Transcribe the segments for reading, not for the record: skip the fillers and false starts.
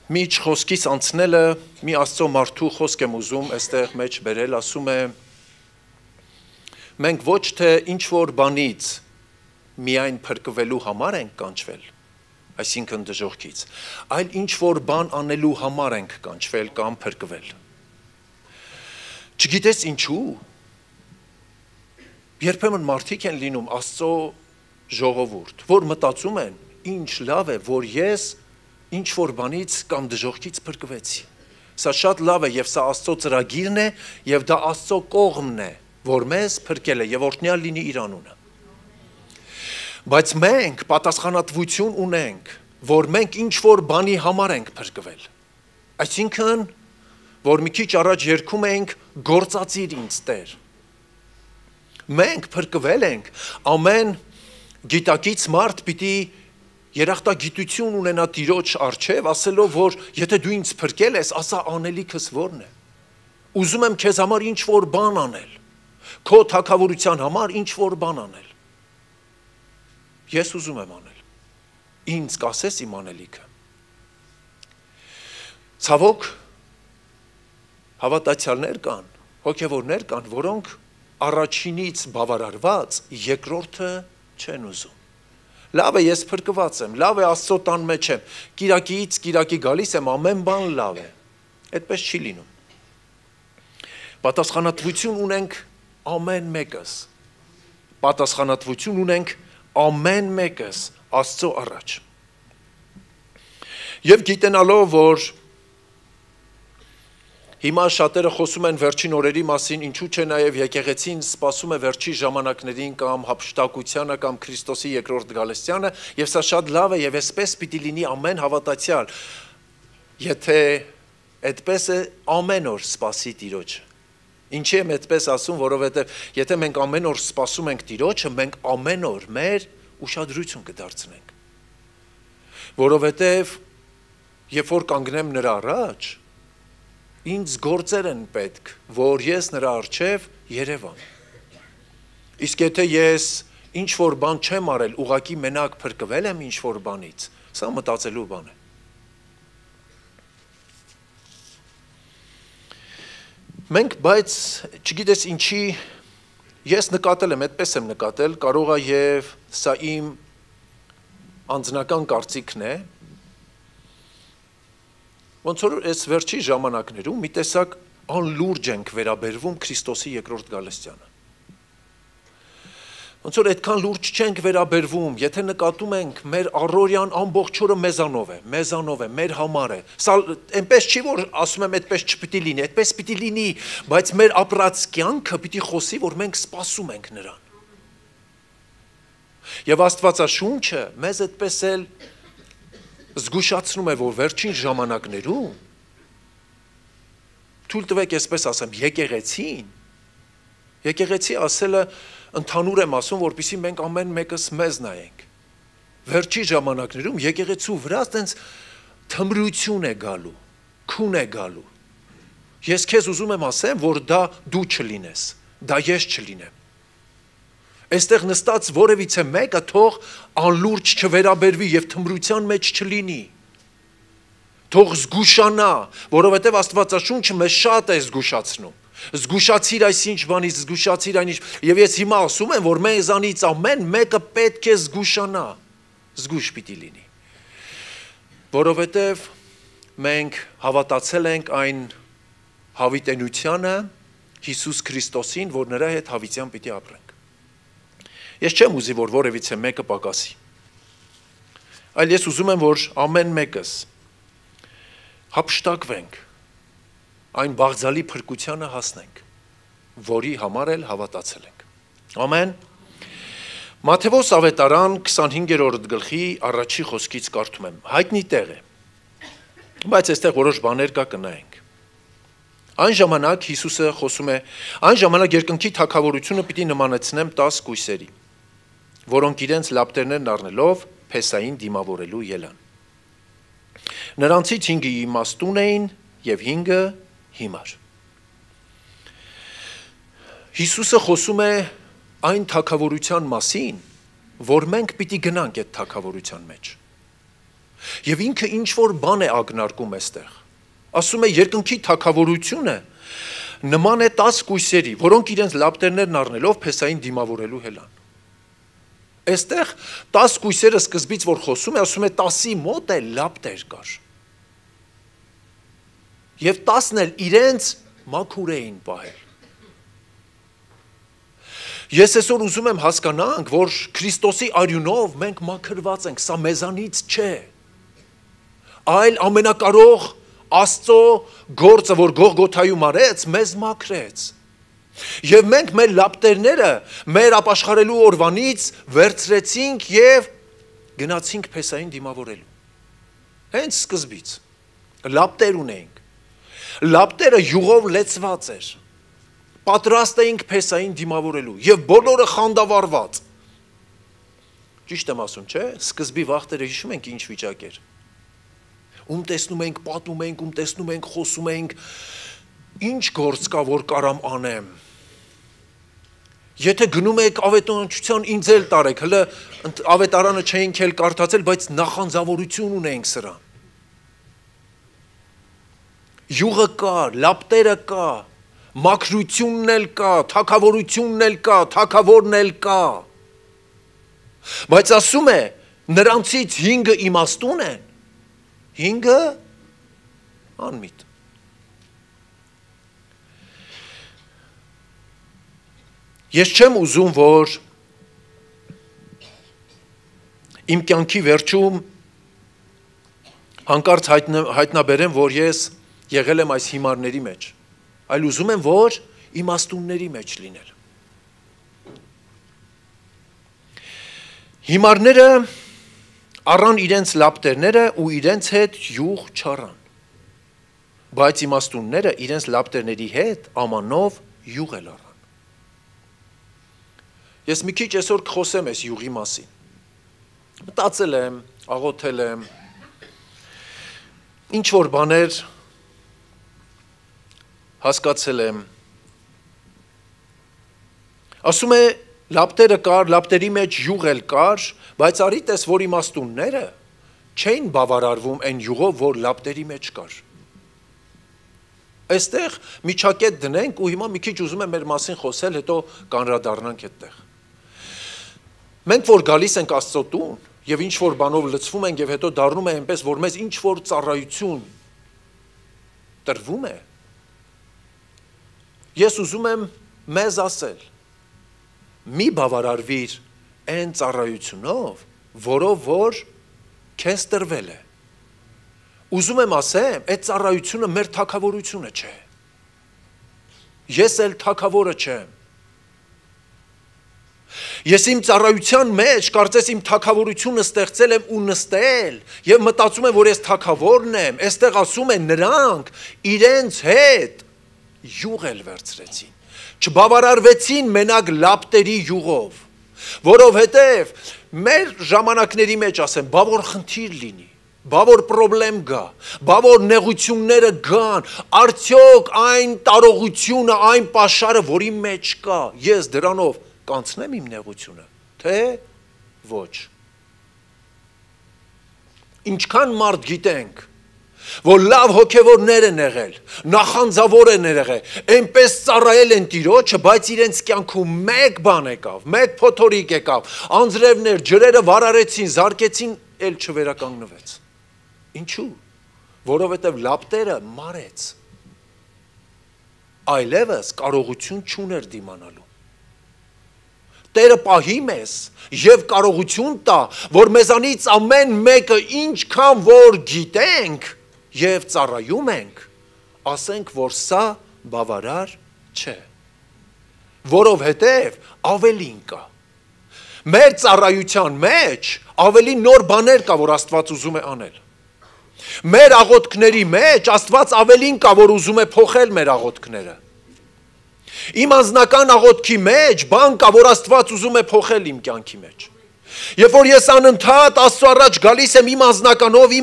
Միջ խոսքից անցնելը մի Աստծո մարդու խոսք եմ ուզում այստեղ մեջ բերել, ասում է մենք ոչ թե ինչ որ բանից միայն փրկվելու համար ենք կանչվել, այսինքն դժոխքից, այլ ինչ որ բան անելու համար ենք կանչվել կամ փրկվել։ Չգիտես ինչու։ Երբեմն մարդիկ են լինում Աստծո ժողովուրդ, որ մտածում են, ինչ լավ է, որ ես ինչ որ բանից կամ դժոխքից փրկվեցի։ Սա շատ լավ է եւ սա Աստծո ծրագիրն է եւ դա Աստծո կողմն է, որ մեզ փրկել է եւ օրհնյալ լինի իր անունը։ Բայց մենք պատասխանատվություն ունենք, որ մենք ինչ որ բանի համար ենք փրկվել։ Այսինքն, որ մի քիչ առաջ երգում էինք գործածիր ինձ Տեր։ Մենք փրկվել ենք, ամեն գիտակից մարդ պիտի երախտագիտություն ունենա Տիրոջ առջև, ասելով, որ եթե դու ինձ փրկել ես, ասա անելիքս որն է։ Ուզում եմ քեզ համար ինչ որ բան անել, քո թագավորության համար ինչ որ բան անել։ Ես ուզում եմ անել։ Ինձ կասես իմ անելիքը։ Ցավոք, հավատացյալներ կան, հոգևորներ կան, որոնք առաջինից բավարարված, երկրորդը չեն ուզում։ Լավ է, ես փրկված եմ, լավ է, Աստծո տան մեջ եմ, կիրակից կիրակի գալիս եմ, ամեն բան լավ է։ Այդպես չի լինում։ Պատասխանատվություն ունենք ամեն մեկս։ Պատասխանատվություն ունենք ամեն մեկս Աստծո առաջ։ Եվ գիտենալով, որ հիմա շատերը խոսում են վերջին օրերի մասին, ինչու՞ չէ նաև եկեղեցին սպասում է վերջի ժամանակներին կամ հափշտակությանը կամ Քրիստոսի երկրորդ գալստյանը, եւ սա շատ լավ է եւ այսպես պիտի լինի ամեն հավատացյալ, եթե այդպես է ամեն օր սպասի Տիրոջը։ Ինչի եմ այդպես ասում, որովհետեւ եթե մենք ամեն օր սպասում ենք Տիրոջը, մենք ամեն օր մեր ուշադրություն կդարձնենք։ Որովհետեւ երբ որ կանգնեմ նրա առաջ, ինձ գործեր են պետք, որ ես նրա առջև երևամ։ Իսկ եթե ես ինչ որ բան չեմ արել, ուղղակի մենակ փրկվել եմ ինչ որ բանից, սա մտածելու բան է։ Մենք բայց չգիտես ինչի ես նկատել եմ, այդպես եմ նկատել, կարող է եւ սա իմ անձնական կարծիքն է, ոնց որ այս վերջի ժամանակներում մի տեսակ անլուրջ ենք վերաբերվում Քրիստոսի երկրորդ գալստյանը։ Ոնց որ այդքան լուրջ չենք վերաբերվում, եթե նկատում ենք մեր առօրյան ամբողջ օրը մեզանով է, մեր համար է։ Սա այնպես չի, որ ասում եմ այդպես չպիտի լինի, այդպես պիտի լինի, բայց մեր ապրած կյանքը պիտի խոսի, որ մենք սպասում ենք նրան։ Եվ Աստվածաշունչը մեզ այդպես էլ զգուշացնում է, որ վերջին ժամանակներում թույլ տվեք այսպես ասեմ, եկեղեցի ասելը ընդհանուր եմ ասում, որպեսզի մենք ամեն մեկս մեզ նայենք։ Վերջի ժամանակներում եկեղեցու վրա տենց թմրություն է գալու, քուն է գալու։ Ես քեզ ուզում եմ ասեմ, որ դա դու չլինես, դա ես չլինեմ։ Այստեղ նստած որևիցե մեկը թող անլուրջ չվերաբերվի եւ թմրության մեջ չլինի։ Թող զգուշանա, որովհետեւ Աստվածաշունչը մեզ շատ է զգուշացնում։ Զգուշացիր այսինչ բանից, զգուշացիր այնինչ, եւ ես հիմա ասում եմ, որ մեզանից ամեն մեկը պետք է զգուշանա, զգուշ պիտի լինի։ Որովհետեւ մենք հավատացել ենք այն հավիտենությանը Հիսուս Քրիստոսին, որ նրա հետ հավիտյան պիտի ապրենք։ Ես չեմ ուզի, որ որևիցե մեկը պակասի, այլ ես ուզում եմ, որ ամեն մեկս հափշտակվենք, այն բաղձալի փրկությանը հասնենք, որի համար էլ հավատացել ենք։ Ամեն։ Մատթեոս ավետարան 25-րդ գլխի առաջի խոսքից կարդում եմ, հայտնի տեղ է, բայց այստեղ որոշ բաներ կա կնայենք։ Այն ժամանակ Հիսուսը խոսում է, այն ժամանակ երկնքի թագավորությունը պիտի նմանեցնեմ 10 կույսերի, որոնք իրենց լապտերներն առնելով փեսային դիմավորելու ելան։ Նրանցից 5-ը իմաստուն էին եւ 5-ը հիմար։ Հիսուսը խոսում է այն թագավորության մասին, որ մենք պիտի գնանք այդ թագավորության մեջ։ Եվ ինքը ինչ որ բան է ակնարկում այստեղ։ Ասում է երկնքի թագավորությունը նման է 10 կույսերի, որոնք իրենց լապտերներն առնելով փեսային դիմավորելու հելան։ Այստեղ 10 կույսերը սկզբից որ խոսում է, ասում է 10-ի մոտ է լապտեր կար։ Եվ 10-ն էլ իրենց մաքուր էին պահել։ Ես այսօր ուզում եմ հասկանանք, որ Քրիստոսի արյունով մենք մաքրված ենք, սա մեզանից չէ, այլ ամենակարող Աստծո գործը, որ Գողգոթայում արեց, մեզ մաքրեց։ Եվ մենք մեր լապտերները մեր ապաշխարելու օրվանից վերցրեցինք եւ գնացինք փեսային դիմավորելու։ Հենց սկզբից լապտեր ունեինք։ Լապտերը յուղով լեցված էր։ Պատրաստ էինք փեսային դիմավորելու եւ բոլորը խանդավառված։ Ճիշտ եմ ասում, չէ՞, սկզբի վախտերը հիշում ենք ինչ վիճակ էր։ Ում տեսնում ենք, պատում ենք, ում տեսնում ենք, խոսում ենք, ինչ գործ կա, որ կարամ անեմ։ Եթե գնում եք ավետարանչության ինձ էլ տարեք, հələ ավետարանը չէինք էլ կարդացել, բայց նախանձավորություն ունենք սրան։ Յուղը կա, լապտերը կա, մաքրությունն էլ կա, թագավորությունն էլ կա, թագավորն էլ կա։ Բայց ասում է, նրանցից 5-ը իմաստուն են, 5-ը անմիտ։ Ես չեմ ուզում, որ իմ կյանքի վերջում հանկարծ հայտնաբերեմ, որ ես եղել եմ այս հիմարների մեջ, այլ ուզում եմ, որ իմաստունների մեջ լինել։ Հիմարները առան իրենց լապտերները ու իրենց հետ յուղ չառան, բայց իմաստունները իրենց լապտերների հետ ամանով յուղ էլ առան։ Ես մի քիչ այսօր կխոսեմ այս յուղի մասին։ Մտածել եմ, աղոթել եմ, ինչ որ բաներ հասկացել եմ։ Ասում է, լապտերը կար, լապտերի մեջ յուղ էլ կար, բայց արի տես, որ իմաստունները չէին բավարարվում այն յուղով, որ լապտերի մեջ կար։ Այստեղ միջակետ դնենք ու հիմա մի քիչ ուզում եմ մեր մասին խոսել, հետո կանրադառնանք այդտեղ։ Մենք որ գալիս ենք Աստծո տուն եւ ինչ որ բանով լցվում ենք եւ հետո դառնում է այնպես, որ մեզ ինչ որ ծառայություն տրվում է։ Ես ուզում եմ մեզ ասել. մի բավարարվիր այն ծառայությունով, որով որ քեզ տրվել է։ Ուզում եմ ասեմ, այդ ծառայությունը մեր թագավորությունը չէ։ Ես էլ թագավորը չեմ։ Ես իմ ծառայության մեջ կարծես իմ թագավորությունը ստեղծել եմ ու նստել եւ մտածում եմ, որ ես թագավորն եմ։ Այստեղ ասում են նրանք իրենց հետ յուղ էլ վերցրեցին։ Չբավարարվեցին մենակ լապտերի յուղով, որովհետեւ մեր ժամանակների մեջ ասեմ, բա որ խնդիր լինի, բա որ պրոբլեմ գա, բա որ նեղությունները գան, արդյոք այն տարողությունը, այն պաշարը, որի մեջ կա, ես դրանով կանցնեմ իմ նեղությունը, թե ոչ։ Ինչքան մարդ գիտենք, որ լավ հոգևորներ են եղել, նախանձավոր են եղել, այնպես ծառայել են Տիրոջը, բայց իրենց կյանքում մեկ բան եկավ, մեկ փոթորիկ եկավ, անձրևներ, ջրերը վարարեցին, զարկեցին, էլ չվերականգնվեց։ Ինչու՞։ Որովհետև լապտերը մարեց։ Այլևս կարողություն չուներ դիմանալու։ Տերը պահի մեզ եւ կարողություն տա, որ մեզանից ամեն մեկը ինչքան որ գիտենք եւ ծառայում ենք, ասենք, որ սա բավարար չէ, որովհետեւ ավելին կա։ Մեր ծառայության մեջ ավելի նոր բաներ կա, որ Աստված ուզում է անել։ Մեր աղոթքների մեջ Աստված ավելին կա, որ ուզում է փոխել մեր աղոթքները։ Իմ անձնական աղոթքի մեջ բան կա, որ Աստված ուզում է փոխել իմ կյանքի մեջ։ Երբ որ ես անընդհատ Աստծո առաջ գալիս եմ իմ անձնականով,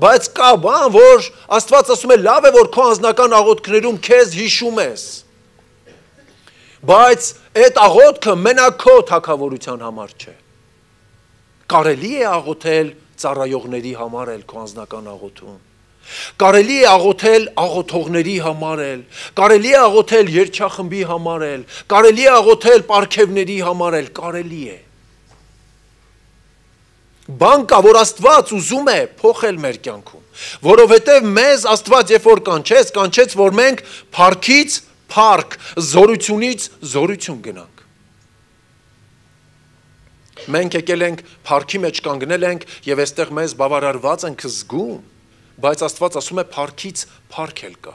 բայց կա բան, որ Աստված ասում է, լավ է, որ քո անձնական աղոթքներում քեզ հիշում ես։ Բայց այդ աղոթքը մենակ քո թագավորության համար չէ։ Կարելի է աղոթել ծառայողների համար էլ քո անձնական աղոթում։ Կարելի է աղոթել աղոթողների համար էլ, կարելի է աղոթել երգչախմբի համար էլ, կարելի է աղոթել պարգևների համար էլ, կարելի է։ Բան կա, որ Աստված ուզում է փոխել մեր կյանքում, որովհետև մեզ Աստված երբ որ կանչեց, որ մենք փառքից փառք, զորությունից զորություն գնանք։ Մենք եկել ենք փառքի մեջ կանգնել ենք եւ այստեղ մեզ բավարարված ենք զգում, բայց Աստված ասում է փառքից փառք էլ կա։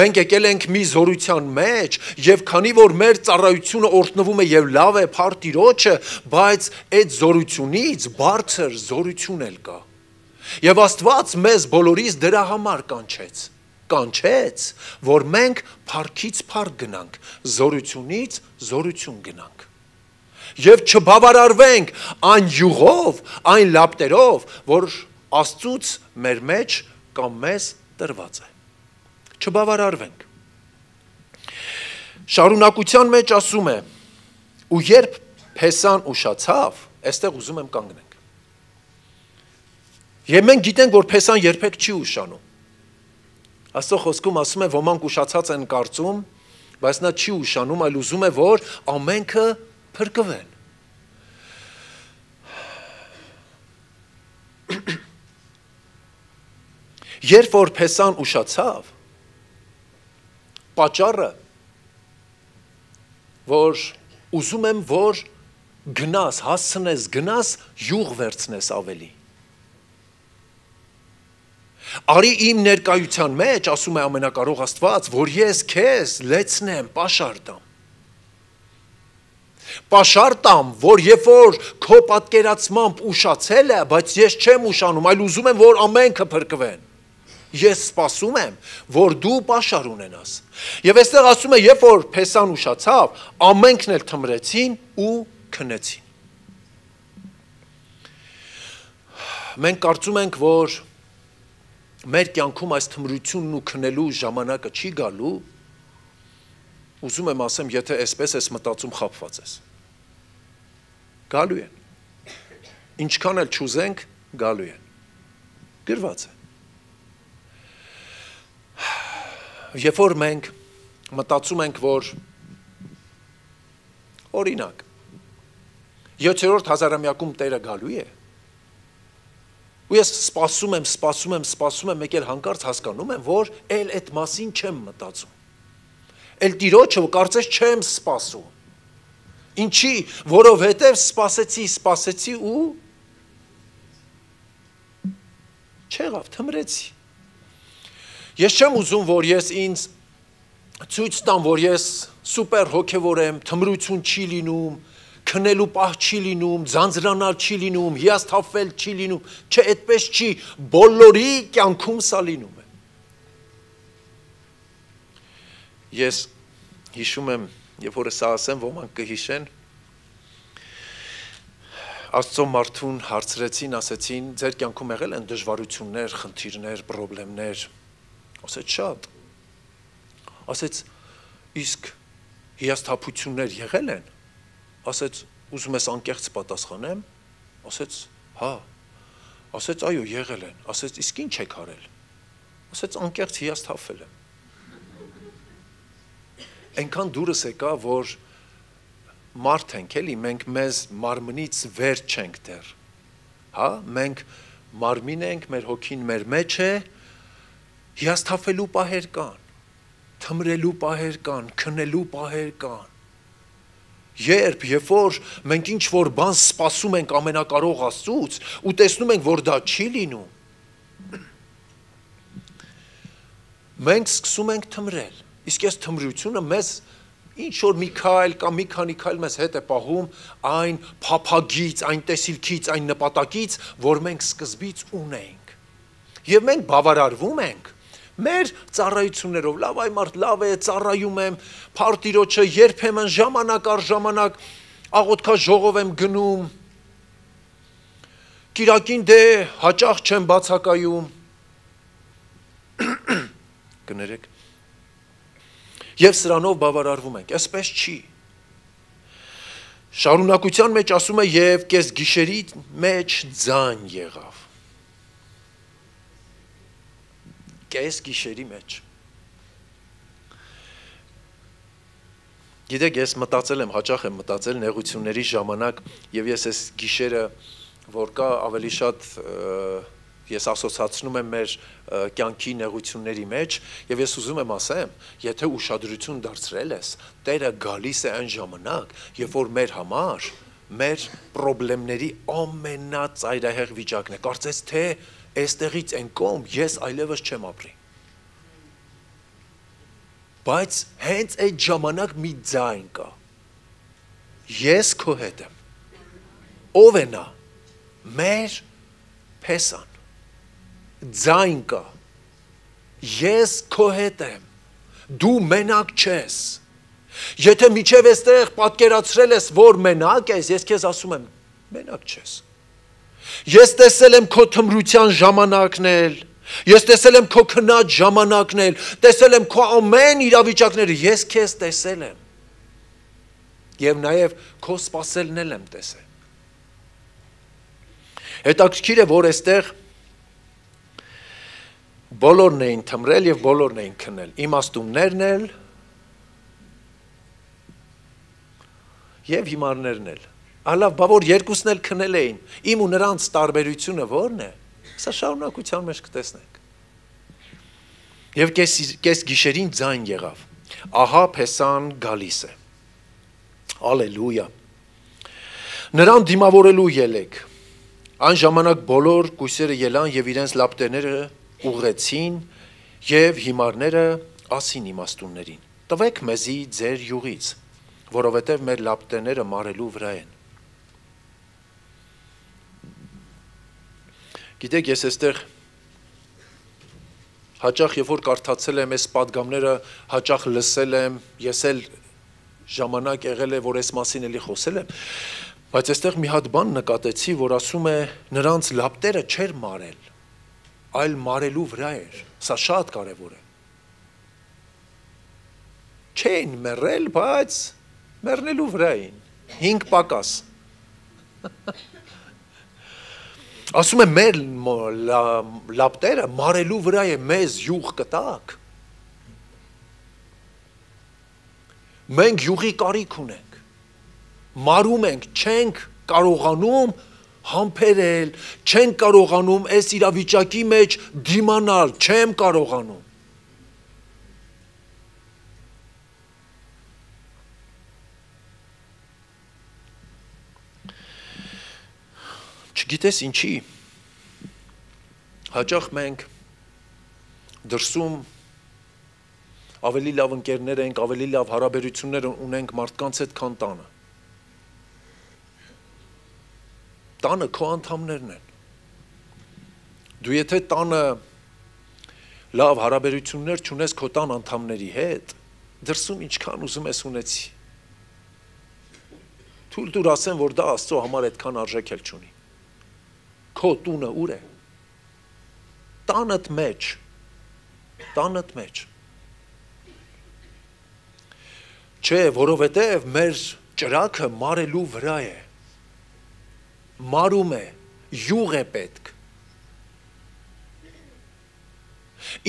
Մենք եկել ենք մի զորության մեջ եւ քանի որ մեր ծառայությունը օրհնվում է եւ լավ է փառ Տիրոջը, բայց այդ զորությունից բարձր զորություն էլ կա։ Եվ Աստված մեզ բոլորիս դրա համար կանչեց, որ մենք փառքից փառք գնանք, զորությունից զորություն գնանք։ Եվ չբավարարվենք այն յուղով, այն լապտերով, որ Աստծուց մեր մեջ կամ մեզ տրված է։ Չբավարարվենք։ Շարունակության մեջ ասում է, ու երբ Փեսան ուշացավ, այստեղ ուզում եմ կանգնենք։ Եվ մենք գիտենք, որ Փեսան երբեք չի ուշանում։ Աստծո խոսքում ասում է, ոմանք ուշացած են կարծում, բայց նա չի ուշանում, այլ ուզում է, որ ամենքը փրկվեն։ Երբ որ Փեսան ուշացավ, պատճառը, որ ուզում եմ, որ գնաս, յուղ վերցնես ավելի։ Արի իմ ներկայության մեջ, ասում է ամենակարող Աստված, որ ես քեզ լեցնեմ, պաշար տամ, որ երբ որ քո պատկերացմամբ ուշացել է, բայց ես չեմ ուշանում, այլ ուզում եմ, որ ամենքը փրկվեն։ Ես սպասում եմ, որ դու պաշար ունենաս։ Եվ այստեղ ասում է, երբ որ Փեսան ուշացավ, ամենքն էլ թմրեցին ու քնեցին։ Մենք կարծում ենք, որ մեր կյանքում այս թմրությունն ու քնելու ժամանակը չի գալու, ուզում եմ ասեմ, եթե այսպես ես մտածում խաբված ես։ Գալու են։ Ինչքան էլ չուզենք, գալու են։ Գրված է։ Երբ որ մենք մտածում ենք, որ օրինակ 7-րդ հազարամյակում Տերը գալու է, ու ես սպասում եմ, մեկ էլ հանկարծ հասկանում եմ, որ էլ այդ մասին չեմ մտածում։ Էլ Տիրոջը կարծես չեմ սպասում։ Ինչի, որովհետև սպասեցի ու չեղավ, թմրեցի։ Ես չեմ ուզում, որ ես ինձ ցույց տամ, որ ես սուպեր հոգևոր եմ, թմրություն չի լինում, քնելու պահ չի լինում, ձանձրանալ չի լինում, հիասթափվել չի լինում, չէ, այդպես չի, բոլորի կյանքում սա լինում է։ Ես հիշում եմ, երբ որ սա ասեմ, ոմանք կհիշեն, Աստծո մարդուն հարցրեցին, ասեցին, ձեր կյանքում եղել են դժվարություններ, խնդիրներ, պրոբլեմներ, ասեց շատ, ասեց, իսկ հիասթափություններ եղել են, ասեց, ուզում ես անկեղծ պատասխանեմ, ասեց, հա, ասեց, այո, եղել են, ասեց, իսկ ինչ եք արել, ասեց, անկեղծ հիասթափվել եմ, այնքան դուրս եկա, որ մարդ ենք էլի, մենք մեզ մարմնից վեր չենք դեռ, հա, մենք մարմին ենք, մեր հոգին մեր մեջ է, հիասթափվելու պահեր կան, թմրելու պահեր կան, քնելու պահեր կան, երբ որ մենք ինչ որ բան սպասում ենք ամենակարող Աստծուց ու տեսնում ենք, որ դա չի լինում, մենք սկսում ենք թմրել, իսկ այս թմրությունը մեզ ինչ որ մի քայլ կամ մի քանի քայլ մեզ հետ է պահում այն փափագից, այն տեսիլքից, այն նպատակից, որ մենք սկզբից ունենք։ Եվ մենք բավարարվում ենք մեր ծառայություններով, լավ այ մարդ լավ է, ծառայում եմ, փառ Տիրոջը, երբեմն ժամանակ առ ժամանակ աղոթքաժողով եմ գնում, կիրակին դե հաճախ չեմ բացակայում, կներեք, և սրանով բավարարվում ենք, այսպես չի։ Շարունակության մեջ ասում է եւ կես գիշերի մեջ ձայն եղավ։ Կես գիշերի մեջ։ Գիտեք, ես մտածել եմ, հաճախ եմ մտածել նեղությունների ժամանակ եւ ես այս գիշերը, որ կա ավելի շատ ես ասոցացնում եմ մեր կյանքի նեղությունների մեջ եւ ես ուզում եմ ասեմ, եթե ուշադրություն դարձրել ես, Տերը գալիս է այն ժամանակ, երբ որ մեր համար մեր խնդիրների ամենածայրահեղ վիճակն է։ Կարծես թե այստեղից են կողմ ես այլևս չեմ ապրի։ Բայց հենց այդ ժամանակ մի ձայն կա։ Ես քո հետ եմ։ Ով է նա։ Մեր Փեսան։ Ձայն կա։ Ես քո հետ եմ։ Դու մենակ չես։ Եթե միջև այստեղ պատկերացրել ես, որ մենակ ես, ես քեզ ասում եմ, մենակ չես։ Ես տեսել եմ քո թմրության ժամանակն էլ, ես տեսել եմ քո քնած ժամանակն էլ, տեսել եմ քո ամեն իրավիճակները, ես քեզ տեսել եմ։ Եվ նաև քո սպասելն էլ եմ տեսել։ Հետաքրքիր է, որ այստեղ բոլորն էին թմրել եւ բոլորն էին քնել։ Իմաստուններն էլ եւ հիմարներն էլ։ Ալավ, բա որ երկուսն էլ քնել էին։ Իմ ու նրանց տարբերությունը ո՞րն է։ Սա շարունակության մեջ կտեսնենք։ Եվ կես գիշերին ձայն եղավ։ Ահա Փեսան գալիս է։ Ալելույա։ Նրան դիմավորելու ելեք։ Այն ժամանակ բոլոր կույսերը ելան եւ իրենց լապտերները ուղղեցին եւ հիմարները ասին իմաստուններին. Տվեք մեզի ձեր յուղից, որովհետեւ մեր լապտերները մարելու վրա են։ Գիտեք, ես այստեղ հաճախ երբ որ կարդացել եմ այս պատգամները, հաճախ լսել եմ, ես էլ ժամանակ եղել է, որ այս մասին էլի խոսել եմ, բայց այստեղ մի հատ բան նկատեցի, որ ասում է նրանց լապտերը չէր մարել, այլ մարելու վրա էր։ Սա շատ կարևոր է։ Չէին մեռել, բայց մեռնելու վրա էին։ 5 պակաս։ Ասում է մեր լապտերը մարելու վրա է, մեզ յուղ կտակ։ Մենք յուղի կարիք ունենք, մարում ենք, չենք կարողանում համբերել, չենք կարողանում այս իրավիճակի մեջ դիմանալ, չեմ կարողանում։ Չգիտես ինչի, հաճախ մենք դրսում ավելի լավ ընկերներ ենք, ավելի լավ հարաբերություններ ունենք մարդկանց հետ, քան տանը։ Տանը քո անդամներն են։ Դու եթե տանը լավ հարաբերություններ չունես քո տան անդամների հետ, դրսում ինչքան ուզում ես ունեցի։ Թույլ տուր ասեմ, որ դա Աստծո համար այդքան արժեք էլ չունի։ Քո տունը ուր է։ Տանդ մեջ։ Տանդ մեջ։ Չէ, որովհետև մեր ճրակը մարելու վրա է։ Մարում է, յուղ է պետք։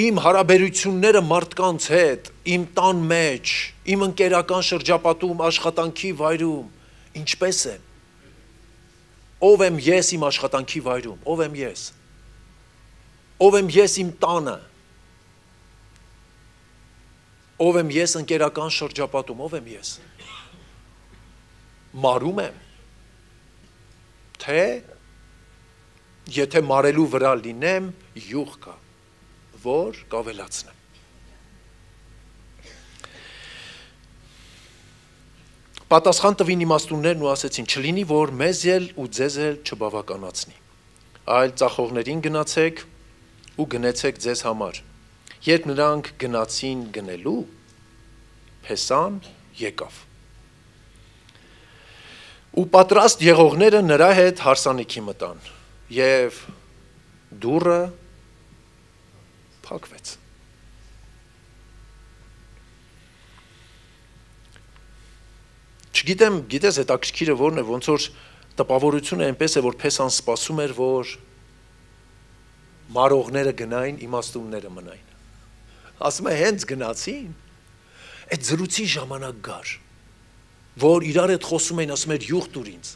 Իմ հարաբերությունները մարդկանց հետ, իմ տան մեջ, իմ ընկերական շրջապատում, աշխատանքի վայրում, ինչպես են։ Ով եմ ես իմ աշխատանքի վայրում, ով եմ ես։ Ով եմ ես իմ տանը։ Ով եմ ես ընկերական շրջապատում, ով եմ ես։ Մարում եմ։ Թե եթե մարելու վրա լինեմ, յուղ կա, որ կավելացնեմ։ Պատասխան տվին իմաստուններն ու ասեցին, չլինի, որ մեզ էլ ու ձեզ էլ չբավականացնի, այլ ծախողներին գնացեք ու գնեցեք ձեզ համար։ Երբ նրանք գնացին գնելու, Փեսան եկավ։ Ու պատրաստ եղողները նրա հետ հարսանիքի մտան, եւ դուռը փակվեց։ Չգիտեմ, գիտես հետաքրքիրը որն է, ոնց որ տպավորությունը այնպես է, որ Փեսան սպասում էր, որ մարողները գնային, իմաստունները մնային։ Ասում է հենց գնացին, այդ զրույցի ժամանակ գար, որ իրար հետ խոսում էին, ասում էր յուղ տուր ինձ։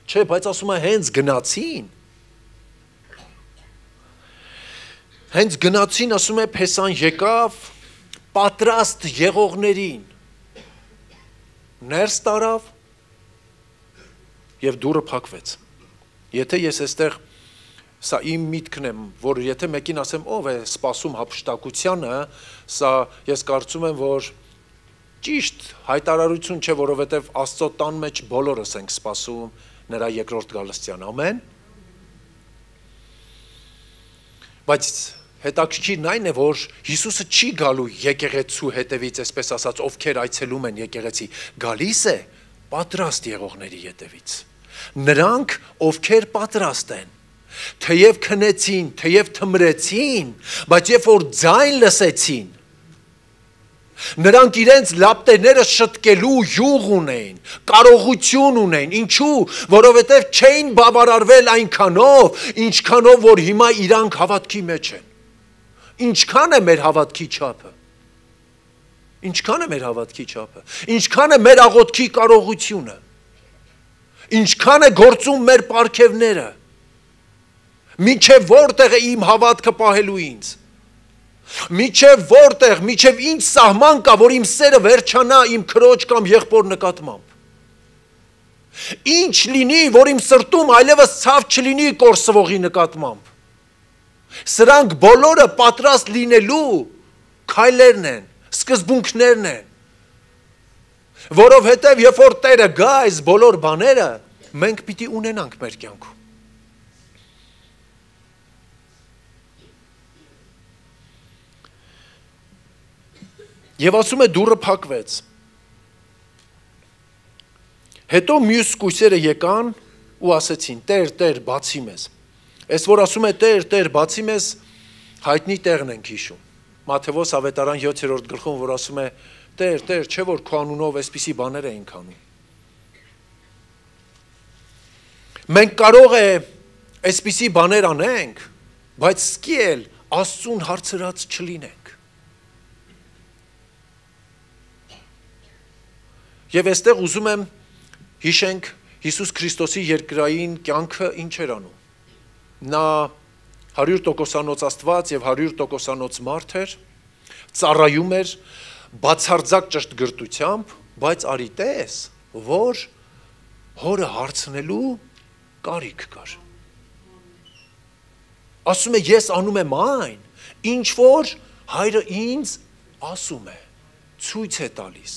Չէ, բայց ասում է հենց գնացին։ Հենց գնացին, ասում է Փեսան եկավ, պատրաստ եղողներին ներս տարավ եւ դուռը փակվեց։ Եթե ես այստեղ սա իմ միտքն եմ, որ եթե մեկին ասեմ ով է սպասում հափշտակությանը, սա ես կարծում եմ, որ ճիշտ հայտարարություն չէ, որովհետեւ Աստծո տան մեջ բոլորս ենք սպասում նրա երկրորդ գալստյան, ամեն։ Բայց հետաքրքիրն այն է, որ Հիսուսը չի գալու եկեղեցու հետևից, այսպես ասած, ովքեր այցելում են եկեղեցի, գալիս է պատրաստ եղողների հետևից։ Նրանք, ովքեր պատրաստ են, թեև քնեցին, թեև թմրեցին, բայց երբ որ ձայն լսեցին, նրանք իրենց լապտերները շտկելու յուղ ունեին, կարողություն ունեին, ինչու, որովհետև չէին բավարարվել այնքանով, ինչքանով, որ հիմա իրանք հավատքի մեջ են։ Ինչքան է մեր հավատքի չափը։ Ինչքան է մեր հավատքի չափը։ Ինչքան է մեր աղոթքի կարողությունը։ Ինչքան է գործում մեր պարգևները։ Մինչև որտեղ է իմ հավատքը պահելու ինձ։ Մինչև որտեղ, մինչև ինչ սահման կա, որ իմ սերը վերջանա իմ քրոջ կամ եղբոր նկատմամբ։ Ինչ լինի, որ իմ սրտում այլևս ցավ չլինի կորսվողի նկատմամբ։ Սրանք բոլորը պատրաստ լինելու քայլերն են, սկզբունքներն են, որովհետև երբ որ Տերը գա այս բոլոր բաները, մենք պիտի ունենանք մեր կյանքում։ Եվ ասում է դուռը փակվեց։ Հետո մյուս կույսերը եկան ու ասեցին. Տեր, Տեր, բացի մեզ։ Այս որ ասում է Տեր, Տեր, բացի մեզ, հայտնի տեղն ենք հիշում։ Մատթեոս ավետարան 7-րդ գլխում, որ ասում է Տեր, Տեր, չէ որ քո անունով այսպիսի բաներ էինք անում։ Մենք կարող է այսպիսի բաներ անենք, բայց սկի էլ Աստծուն հարցրած չլինենք։ Եւ այստեղ ուզում եմ հիշենք Հիսուս Քրիստոսի երկրային կյանքը ինչ էր անում։ Նա 100% Աստված եւ 100% մարդ էր, ծառայում էր բացարձակ ճշտգրտությամբ, բայց արի տես, որ հորը հարցնելու կարիք կար։ Ասում է ես անում եմ այն, ինչ որ հայրը ինձ ասում է, ցույց է տալիս։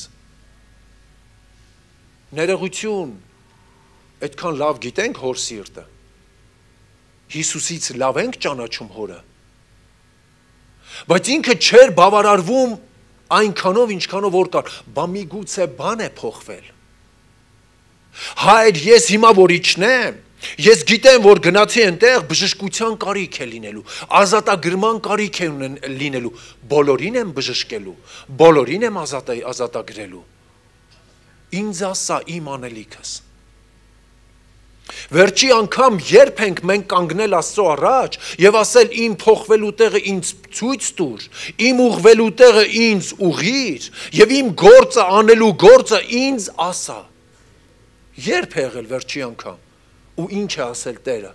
Ներողություն, այդքան լավ գիտենք հոր սիրտը։ Հիսուսից լավ ենք ճանաչում հորը։ Բայց ինքը չէր բավարարվում այնքանով, ինչքանով որ կար։ Բա միգուցե բան է փոխվել։ Հայր, ես հիմա որ իջնեմ, ես գիտեմ, որ գնացի այնտեղ բժշկության կարիք է լինելու, ազատագրման կարիք է լինելու, բոլորին եմ բժշկելու, բոլորին եմ ազատագրելու։ Ինձ ասա իմ անելիքս։ Վերջի անգամ երբ ենք մենք կանգնել Աստծո առաջ եւ ասել իմ փոխվելու տեղը ինձ ցույց տուր, իմ ուղղվելու տեղը ինձ ուղղիր եւ իմ գործը անելու գործը ինձ ասա։ Երբ է եղել վերջի անգամ ու ինչ է ասել Տերը։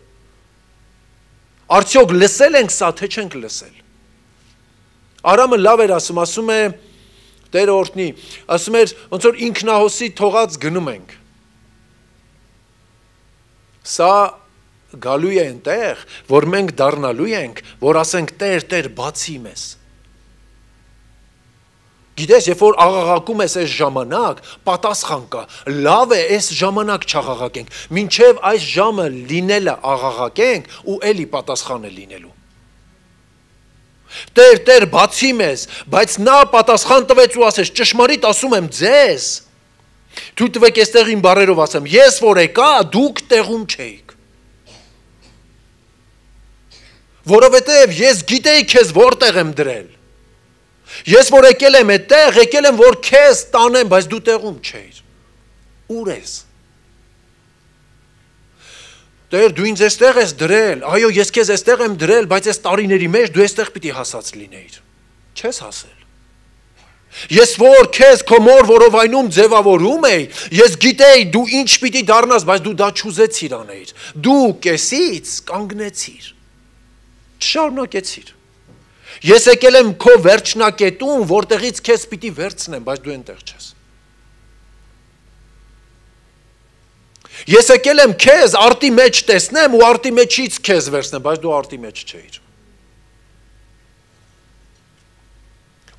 Արդյոք լսել ենք սա, թե չենք լսել։ Արամը լավ էր ասում է Տերը օրհնի, ասում էր, ոնց որ ինքնահոսի թողած գնում ենք։ Սա գալու է այնտեղ, որ մենք դառնալու ենք, որ ասենք Տեր, Տեր, բացի մեզ։ Գիտես, երբ որ աղաղակում ես այս ժամանակ, պատասխան կա, լավ է այս ժամանակ չաղաղակենք, մինչև այս ժամը լինելը աղաղակենք ու էլի պատասխան է լինելու։ Տեր, Տեր, բացի մեզ, բայց նա պատասխան տվեց ու ասեց, ճշմարիտ ասում եմ ձեզ, թույլ տվեք այստեղ իմ բառերով ասեմ, ես որ եկա, դուք տեղում չէիք։ Որովհետև ես գիտեի քեզ որտեղ եմ դրել։ Ես որ եկել եմ այդտեղ, եկել եմ որ քեզ տանեմ, բայց դու տեղում չէիր։ Ուր ես։ Տեր, դու ինձ էստեղ ես դրել, այո, ես քեզ էստեղ եմ դրել, բայց այս տարիների մեջ դու էստեղ պիտի հասած լինեիր։ Չես հասել։ Ես որ քեզ քո մոր որովայնում ձևավորում էի, ես գիտեի դու ինչ պիտի դառնաս, բայց դու դա չուզեցիր անել։ Դու կեսից կանգնեցիր։ Չշարունակեցիր։ Ես եկել եմ քո վերջնակետում, որտեղից քեզ պիտի վերցնեմ, բայց դու այնտեղ չես։ Ես եկել եմ քեզ արտի մեջ տեսնեմ ու արտի մեջից քեզ վերցնեմ, բայց դու արտի մեջ չէիր։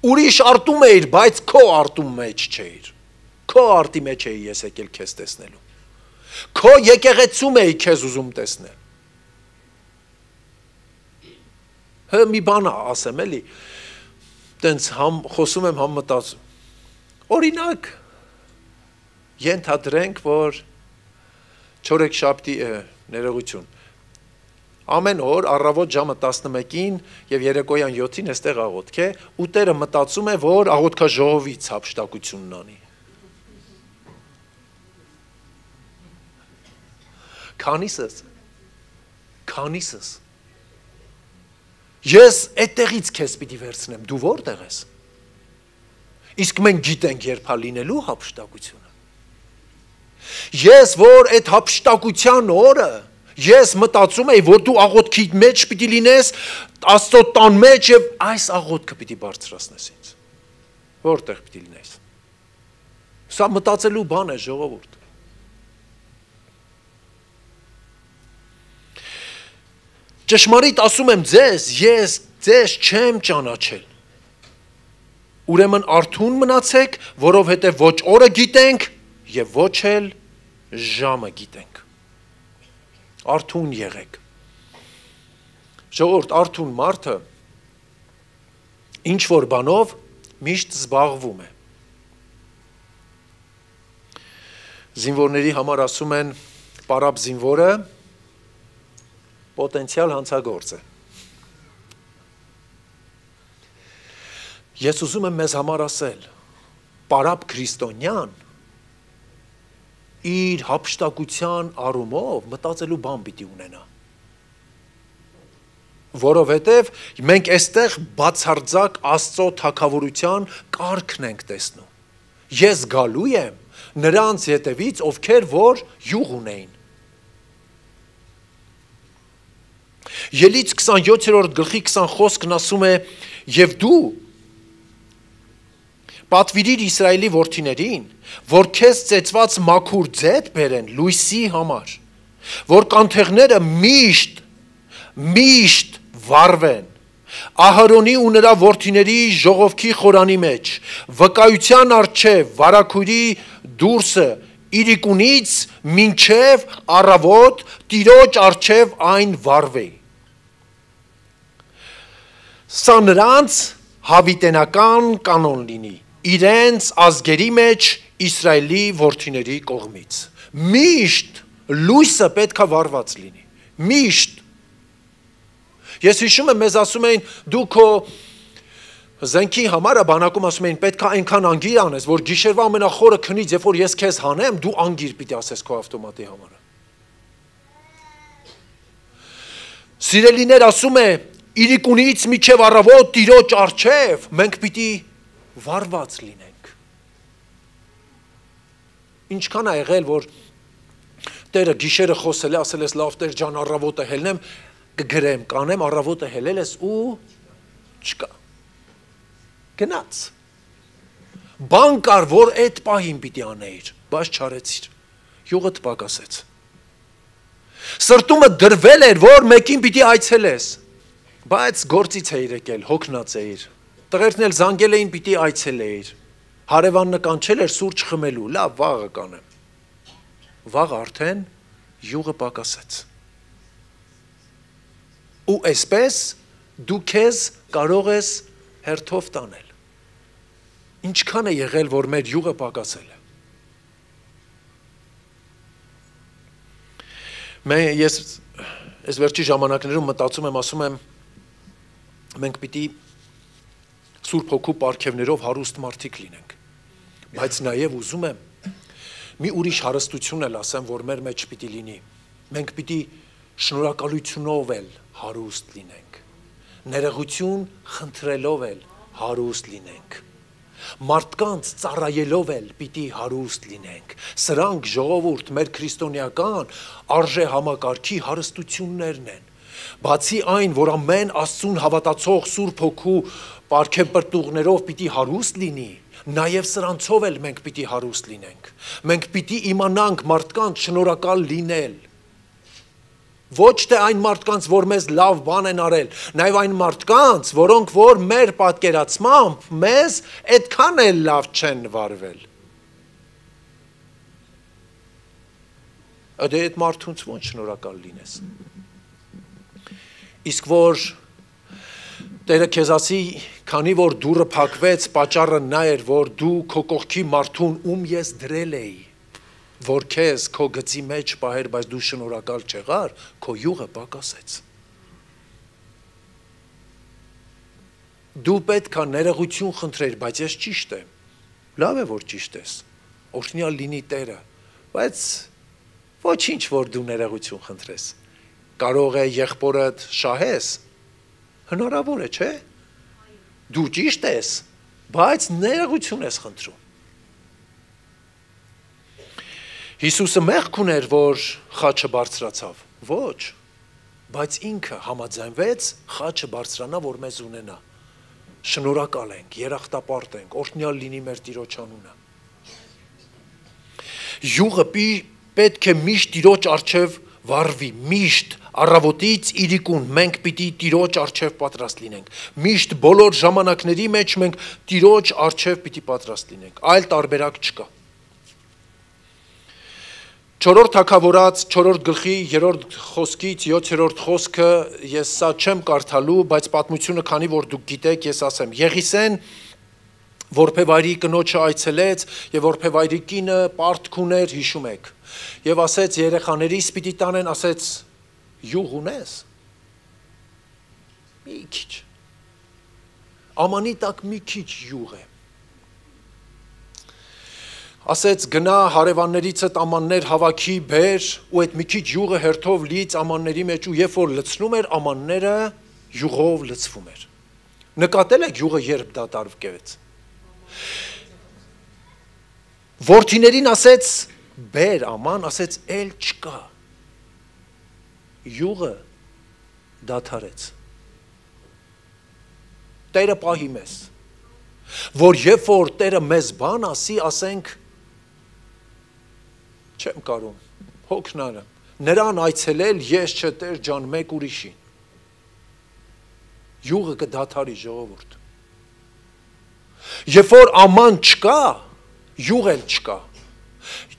Ուրիշ արտում էիր, բայց քո արտում մեջ չէիր։ Քո արտի մեջ էի ես եկել քեզ տեսնելու։ Քո եկեղեցում էի քեզ ուզում տեսնել։ Հա մի բան ասեմ էլի, տենց համ խոսում եմ, համ մտածում։ Օրինակ, ենթադրենք, որ չորեքշաբթի ներողություն։ Ամեն օր առավոտ ժամը 11-ին եւ երեկոյան 7-ին էստեղ աղոթք է, ու Տերը մտածում է, որ աղոթքաժողովից հափշտակությունն անի։ Քանիսս։ Ես այդտեղից քեզ պիտի վերցնեմ, դու որտեղ ես։ Իսկ մենք գիտենք երբ հա լինելու հափշտակությունը։ Ես որ այդ հափշտակության օրը ես մտածում էի, որ դու աղոթքի մեջ պիտի լինես, Աստծո տան մեջ եւ այս աղոթքը պիտի բարձրացնես ինձ։ Որտեղ պիտի լինես։ Սա մտածելու բան է, ժողովուրդ։ Ճշմարիտ ասում եմ ձեզ, ես ձեզ չեմ ճանաչել։ Ուրեմն արթուն մնացեք, որովհետև ոչ օրը գիտենք եւ ոչ էլ ժամը գիտենք։ Արթուն եղեք։ Ժողովուրդ, արթուն մարդը ինչ որ բանով միշտ զբաղվում է։ Զինվորների համար ասում են, պարապ զինվորը պոտենցիալ հանցագործ է։ Ես ուզում եմ մեզ համար ասել, պարապ քրիստոնյան իր հափշտակության առումով մտածելու բան պիտի ունենա։ Որովհետև մենք այստեղ բացարձակ Աստծո թագավորության կարգն ենք տեսնում։ Ես գալու եմ նրանց հետևից, ովքեր որ յուղ ունեին։ Ելից 27-րդ գլխի 20 խոսքն ասում է. «Եվ դու պատվիրիր Իսրայելի որդիներին, որ քեզ ծեծված մաքուր ձետ բերեն լույսի համար, որ կանթեղները միշտ վառվեն, Ահարոնի ու նրա որդիների ժողովքի խորանի մեջ, վկայության առջև վարագույրի դուրսը իրիկունից մինչև առավոտ Տիրոջ առջև այն վառվի։ Սա նրանց հավիտենական կանոն լինի, իրենց ազգերի մեջ Իսրայելի որդիների կողմից։ Միշտ լույսը պետք է վառված լինի, միշտ։ Ես հիշում եմ, մեզ ասում էին, դու քո զենքի համար բանակում ասում էին, պետք է այնքան անգիր անես, որ գիշերվա ամենախորը քնից, երբ որ ես քեզ հանեմ, դու անգիր պիտի ասես քո ավտոմատի համար։ Սիրելիներ, ասում է, իրիկունից մինչև առավոտ Տիրոջ առջև մենք պիտի վառված լինենք։ Ինչքան է եղել, որ Տերը գիշերը խոսել է, ասել ես լավ Տեր ջան, առավոտը հելնեմ, կգրեմ, կանեմ, առավոտը հելել ես ու չկա։ Գնաց։ Բան կար, որ այդ պահին պիտի անեիր, բայց չարեցիր։ Յուղդ պակասեց։ Սրտումը դրվել էր, որ մեկին պիտի այցելես, բայց գործից էիր եկել, հոգնած էիր։ Տղերքն էլ զանգել էին, պիտի այցելեիր։ Հարևանը կանչել էր սուրճ խմելու, լավ, վաղը կանեմ։ Վաղ արդեն յուղը պակասեց։ Ու այսպես դու քեզ կարող ես հերթով տանել։ Ինչքան է եղել, որ մեր յուղը պակասել է։ Ես այս վերջի ժամանակներում մտածում եմ, ասում եմ, մենք պիտի Սուրբ Հոգու պարգևներով հարուստ մարդիկ լինենք, բայց նաև ուզում եմ Մի ուրիշ հարստություն էլ ասեմ, որ մեր մեջ պիտի լինի։ Մենք պիտի շնորհակալությունով էլ հարուստ լինենք։ Ներողություն խնդրելով էլ հարուստ լինենք։ Մարդկանց ծառայելով էլ պիտի հարուստ լինենք։ Սրանք ժողովուրդ մեր քրիստոնեական արժե համակարգի հարստություններն են։ Բացի այն, որ ամեն Աստծուն հավատացող Սուրբ Հոգու պարգևպրտուղներով պիտի հարուստ լինի, նաև սրանցով էլ մենք պիտի հարուստ լինենք։ Մենք պիտի իմանանք մարդկանց շնորհակալ լինել։ Ոչ թե այն մարդկանց, որ մեզ լավ բան են արել, նաև այն մարդկանց, որոնք որ մեր պատկերացմամբ մեզ այդքան էլ լավ չեն վարվել։ Դե այդ մարդունց ոնց շնորհակալ լինես։ Իսկ որ Տերը քեզ ասի, քանի որ դուռը փակվեց, պատճառը նա էր, որ դու քո կողքի մարդուն ում ես դրել էի, որ քեզ քո գծի մեջ պահեր, բայց դու շնորհակալ չեղար, քո յուղը պակասեց։ Դու պետք է ներողություն խնդրեր, բայց ես ճիշտ եմ։ Լավ է, որ ճիշտ ես։ Օրհնյալ լինի Տերը, բայց ոչինչ, որ դու ներողություն խնդրես։ Կարող է եղբորդ շահես, հնարավոր է, չէ՞։ Դու ճիշտ ես, բայց ներողություն ես խնդրում։ Հիսուսը մեղք ուներ, որ խաչը բարձրացավ։ Ոչ, բայց ինքը համաձայնվեց խաչը բարձրանա, որ մեզ ունենա։ Շնորհակալ ենք, երախտապարտ ենք, օրհնյալ լինի մեր Տիրոջ անունը։ Յուղը պետք է միշտ Տիրոջ առջև վարվի, միշտ առավոտից իրիկուն մենք պիտի Տիրոջ առջև պատրաստ լինենք։ Միշտ բոլոր ժամանակների մեջ մենք Տիրոջ առջև պիտի պատրաստ լինենք։ Այլ տարբերակ չկա։ 4-րդ Թագավորաց 4-րդ գլխի 3-րդ խոսքից 7-րդ խոսքը ես սա չեմ կարդալու, բայց պատմությունը, քանի որ դուք գիտեք, ես ասեմ։ Եղիսեն որբևայրի կնոջը այցելեց եւ որբևայրի կինը պարտք ուներ, հիշում եք։ Եվ ասեց երեխաներիս պիտի տանեն, ասեց յուղ ունես։ Մի քիչ։ Ամանի տակ մի քիչ յուղ է։ Ասեց գնա հարևաններիցդ ամաններ հավաքի բեր ու այդ մի քիչ յուղը հերթով լից ամանների մեջ ու երբ որ լցնում էր ամանները յուղով լցվում էր։ Նկատել եք յուղը երբ դատարվկեց։ Որդիներին ասեց բեր աման, ասեց էլ չկա։ Յուղը դադարեց։ Տերը պահի մեզ, որ երբ որ Տերը մեզ բան ասի, ասենք չեմ կարում, հոգնարը, նրան այցելել ես չէ Տեր ջան մեկ ուրիշին։ Յուղը կդադարի ժողովուրդ։ Երբ որ աման չկա, յուղ էլ չկա։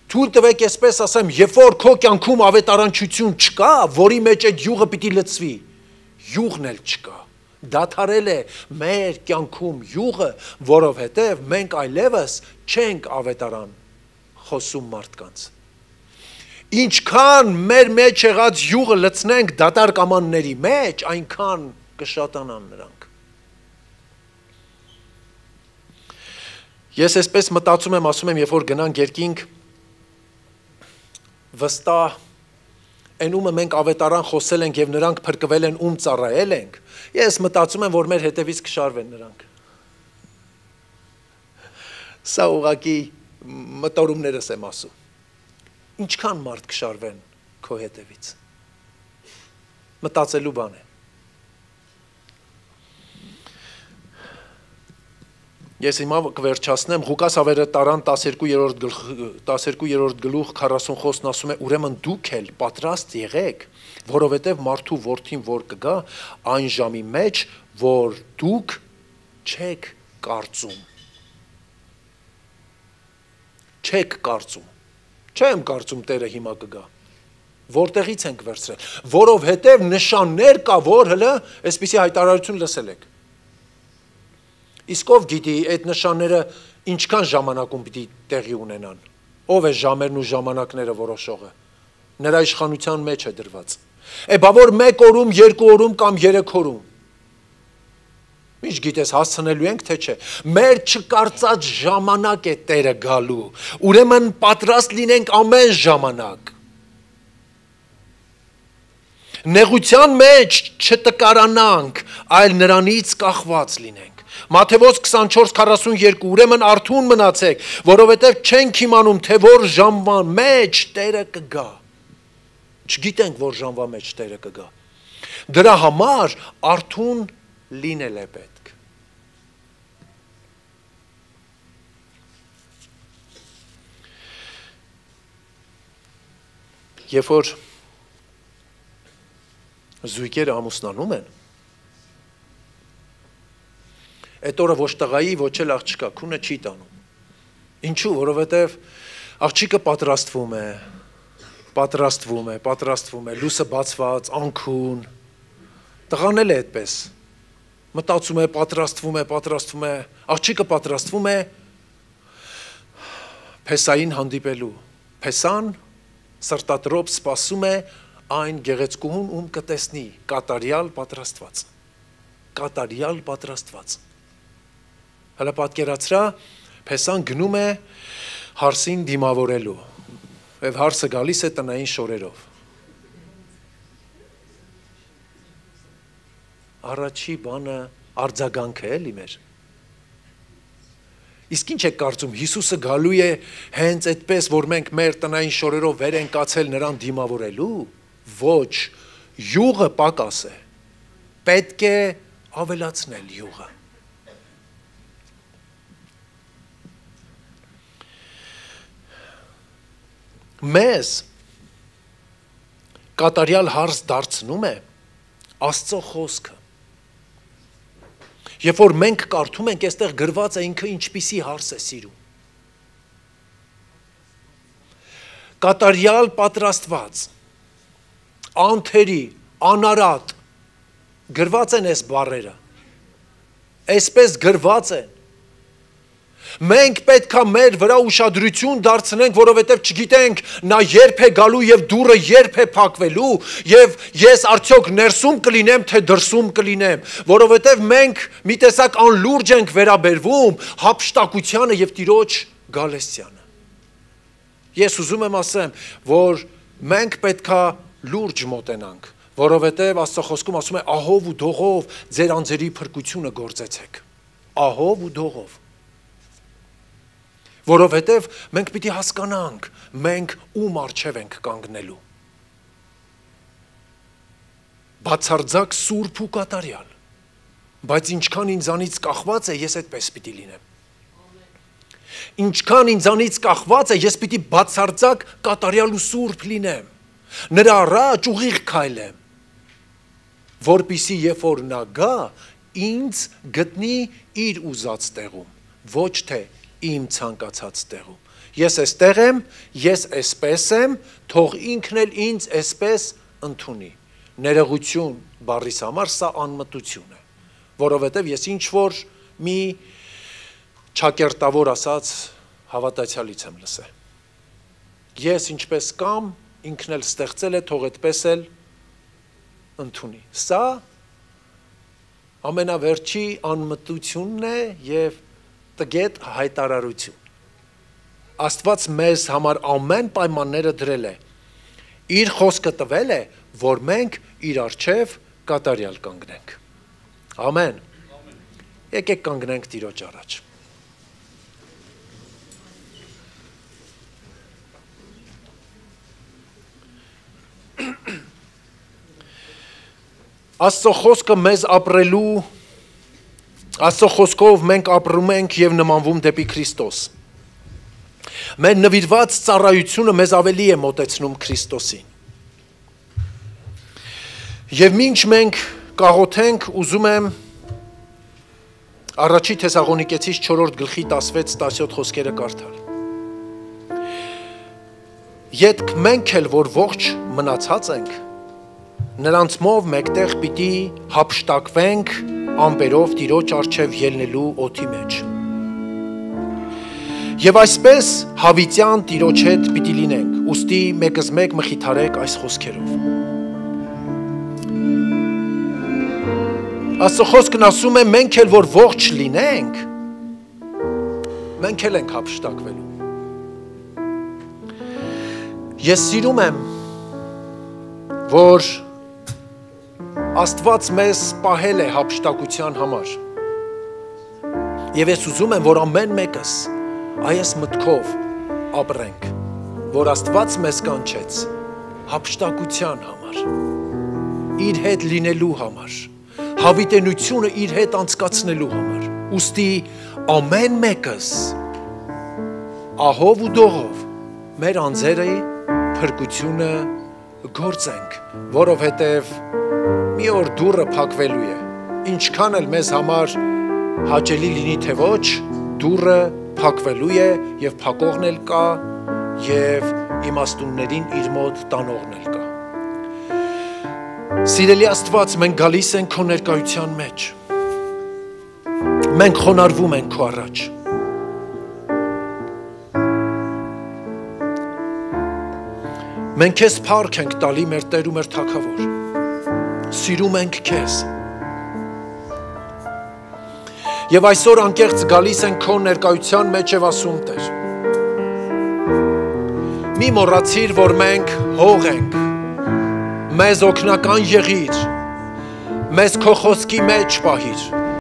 Թույլ տվեք այսպես ասեմ, երբ որ քո կյանքում ավետարանչություն չկա, որի մեջ այդ յուղը պիտի լցվի, յուղն էլ չկա։ Դադարել է մեր կյանքում յուղը, որովհետև մենք այլևս չենք ավետարան խոսում մարդկանց։ Ինչքան մեր մեջ եղած յուղը լցնենք դատարկ ամանների մեջ, այնքան կշատանան նրանք։ Ես այսպես մտածում եմ, ասում եմ, երբ որ գնանք երկինք, վստահ այն ումը մենք ավետարան խոսել ենք եւ նրանք փրկվել են ում ծառայել ենք, ես մտածում եմ, որ մեր հետևից կշարվեն նրանք։ Սա ուղղակի մտորումներս եմ ասում։ Ինչքան մարդ կշարվեն քո հետևից։ Մտածելու բան է։ Ես հիմա կվերջացնեմ, Ղուկաս ավետարան 12-րդ գլուխ 40 խոսքն ասում է, ուրեմն դուք էլ պատրաստ եղեք, որովհետև մարդու որդին որ կգա այն ժամի մեջ, որ դուք չեք կարծում։ Չեք կարծում։ Չեմ կարծում Տերը հիմա կգա։ Որտեղից ենք վերցրել, որովհետև նշաններ կա, որ հլը այսպիսի հայտարարություն լսել եք։ Իսկ ով գիտի այդ նշանները ինչքան ժամանակում պիտի տեղի ունենան։ Ով է ժամերն ու ժամանակները որոշողը։ Նրա իշխանության մեջ է դրված։ Բա որ 1 օրում, 2 օրում կամ 3 օրում։ Ինչ գիտես, հասցնելու ենք, թե չէ։ Մեր չկարծած ժամանակ է Տերը գալու։ Ուրեմն պատրաստ լինենք ամեն ժամանակ։ Նեղության մեջ չտկարանանք, այլ նրանից կախված լինենք։ Մատթեոս 24:42 ուրեմն արթուն մնացեք, որովհետև չենք իմանում, թե որ ժամվա մեջ Տերը կգա։ Չգիտենք, որ ժամվա մեջ Տերը կգա։ Դրա համար արթուն լինել է պետք։ Երբ որ զույգերը ամուսնանում են, այդ օրը ոչ տղայի, ոչ էլ աղջկա քունը չի տանում։ Ինչու, որովհետև աղջիկը պատրաստվում է, լույսը բացված, անքուն, տղան էլ է այդպես, մտածում է, պատրաստվում է, աղջիկը պատրաստվում է Փեսային հանդիպելու, Փեսան սրտատրոփ սպասում է այն գեղեցկուհուն, ում կտեսնի, կատարյալ պատրաստված։ Հələ պատկերացրա, Փեսան գնում է հարսին դիմավորելու, եւ հարսը գալիս է տնային շորերով։ Առաջի բանը արձագանքը էլի մեր։ Իսկ ինչ եք կարծում, Հիսուսը գալու է հենց այդպես, որ մենք մեր տնային շորերով վեր ենք կացել նրան դիմավորելու։ Ոչ, յուղը պակաս է, պետք է ավելացնել յուղը։ Մեզ կատարյալ հարս դարձնում է Աստծո խոսքը։ Երբ որ մենք կարդում ենք, այստեղ գրված է ինքը ինչպիսի հարս է սիրում։ Կատարյալ պատրաստված, անթերի, անարատ, գրված են այս բառերը, այսպես գրված են։ Մենք պետքա մեր վրա ուշադրություն դարձնենք, որովհետև չգիտենք նա երբ է գալու եւ դուռը երբ է փակվելու եւ ես արդյոք ներսում կլինեմ թե դրսում կլինեմ, որովհետև մենք մի տեսակ անլուրջ ենք վերաբերվում հափշտակությանը եւ Տիրոջ գալեստյանը։ Ես ուզում եմ ասեմ, որ մենք պետքա լուրջ մոտենանք, որովհետև Աստծո խոսքում ասում է ահով ու դողով ձեր անձերի փրկությունը գործեցեք։ Ահով ու դողով։ Որովհետև մենք պիտի հասկանանք, մենք ում առջև ենք կանգնելու։ Բացարձակ սուրբ ու կատարյալ, բայց ինչքան ինձանից կախված է, ես այդպես պիտի լինեմ։ Ինչքան ինձանից կախված է, ես պիտի բացարձակ կատարյալ ու սուրբ լինեմ, նրա առաջ ուղիղ քայլեմ, որպիսի երբ որ նա գա, ինձ գտնի իր ուզած տեղում, ոչ թե իմ ցանկացած տեղում։ Ես այստեղ եմ, ես այսպես եմ, թող ինքն էլ ինձ այսպես ընդունի։ Ներողություն բառիս համար սա անմտություն է, որովհետև ես ինչ որ մի ճակերտավոր ասած հավատացյալից եմ լսել։ Ես ինչպես կամ ինքն էլ ստեղծել է, թող այդպես էլ ընդունի։ Սա ամենավերջի անմտությունն է եւ տգետ հայտարարություն։ Աստված մեզ համար ամեն պայմանները դրել է։ Իր խոսքը տվել է, որ մենք իր առջև կատարյալ կանգնենք։ Ամեն։ Եկեք կանգնենք Տիրոջ առաջ։ Աստծո խոսքը մեզ ապրելու Աստծո խոսքով մենք ապրում ենք եւ նմանվում դեպի Քրիստոս։ Մեր նվիրված ծառայությունը մեզ ավելի է մոտեցնում Քրիստոսին։ Եվ մինչ մենք կաղոթենք, ուզում եմ Առաջի Թեսաղոնիկեցիս 4 գլխի 16-17 խոսքերը կարդալ։ Ետք մենք էլ որ ողջ մնացած ենք, նրանցմով մեկտեղ պիտի հափշտակվենք ամպերով Տիրոջ առջև ելնելու օդի մեջ։ Եվ այսպես հավիտյան Տիրոջ հետ պիտի լինենք, ուստի մեկս մեկ մխիթարեք այս խոսքերով։ Աստծո խոսքն ասում է մենք էլ որ ողջ լինենք, մենք էլ ենք հափշտակվելու։ Ես սիրում եմ, որ Աստված մեզ պահել է հափշտակության համար։ Եվ ես ուզում եմ, որ ամեն մեկս այս մտքով ապրենք, որ Աստված մեզ կանչեց հափշտակության համար, իր հետ լինելու համար, հավիտենությունը իր հետ անցկացնելու համար։ Ուստի ամեն մեկս ահով ու դողով մեր անձերի փրկությունը գործենք, որովհետև մի օր դուռը փակվելու է, ինչքան էլ մեզ համար հաճելի լինի թե ոչ, դուռը փակվելու է և փակողն էլ կա և իմաստուններին իր մոտ տանողն էլ կա։ Սիրելի Աստված, մենք գալիս ենք քո ներկայության մեջ, մենք խոնարհվում ենք քո առաջ, մենք քեզ փառք ենք տալի մեր Տեր ու մեր Թագավոր, սիրում ենք քեզ և այսօր անկեղծ գալիս ենք քո ներկայության մեջ և ասում Տեր, մի մոռացիր, որ մենք հող ենք, մեզ օգնական եղիր, մեզ քո խոսքի մեջ պահիր,